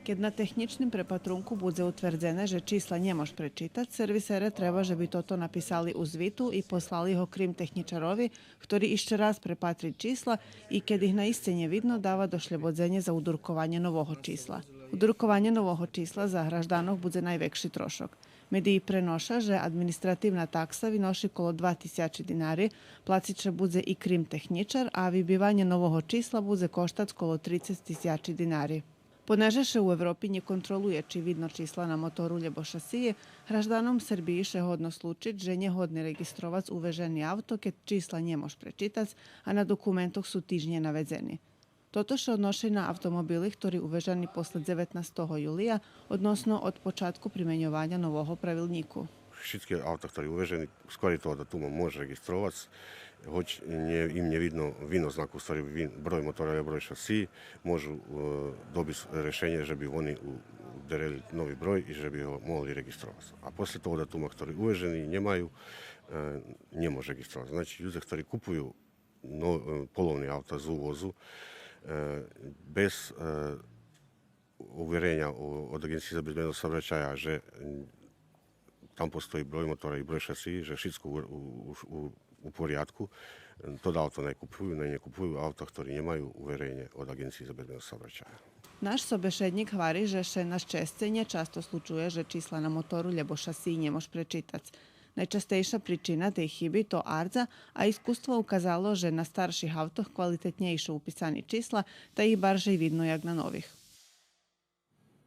Keď na techničným prepatrunku bude utvrdzene, že čísla nemož prečítať, servisere treba, že by toto napísali u zvitu i poslali ho krim techničarovi, ktorý ešte raz prepatri čísla i keď ich na iscene vidno, dáva došľebodzenie za udurkovanie nového čísla. Udurkovanie nového čísla za hraždanov bude najväkší trošok. Mediji prenoša, že administratívna taksa vynoši kolo 2000 dinari, placiće bude i krim tehničar, a vybivanje nového čísla bude koštať kolo 30.000 dinari. Poneže še u Evropi ne kontroluje či vidno čísla na motoru ljebo šasije, hraždanom Srbiji še hodno slučiť, že nehodni registrovac uveženi auto, keď čísla nemož prečitac, a na dokumentoch su tižnje navezeni. Toto še odnoši na automobili, ktorí uvežani posle 19. julija, odnosno od počátku primenjovanja nového pravilníku. Všetky auta, ktorí uveženi, skôr toho datuma môže registrovať, hoď im nevidno vinoznaku, ktorý broj motora a broj šasí, môžu dobiť rešenie, že by oni udereli nový broj i že by ho mohli registrovať. A posle toho datuma, ktorí uveženi nemajú, nemôže registrovať. Znači, ľudia, ktorí kupujú polovné auta z úvozu, bez uverenja od Agencije za bezbednost saobraćaja, že tam postoji broj motora i broj šasí, že všetko u poriadku, to auto ne kupuju auta, ktorí nemajú uverenje od Agencije za bezbednost saobraćaja. Naš sobešednik hvari, že še na ščescenje často slučuje, že čísla na motoru ljebo šasí nemož prečitac. Najčastejša príčina tej chyby to ardza, a iskustvo ukazalo, že na starších autoch kvalitetnejšie upisani čísla, ta ih barže vidno jak na novih.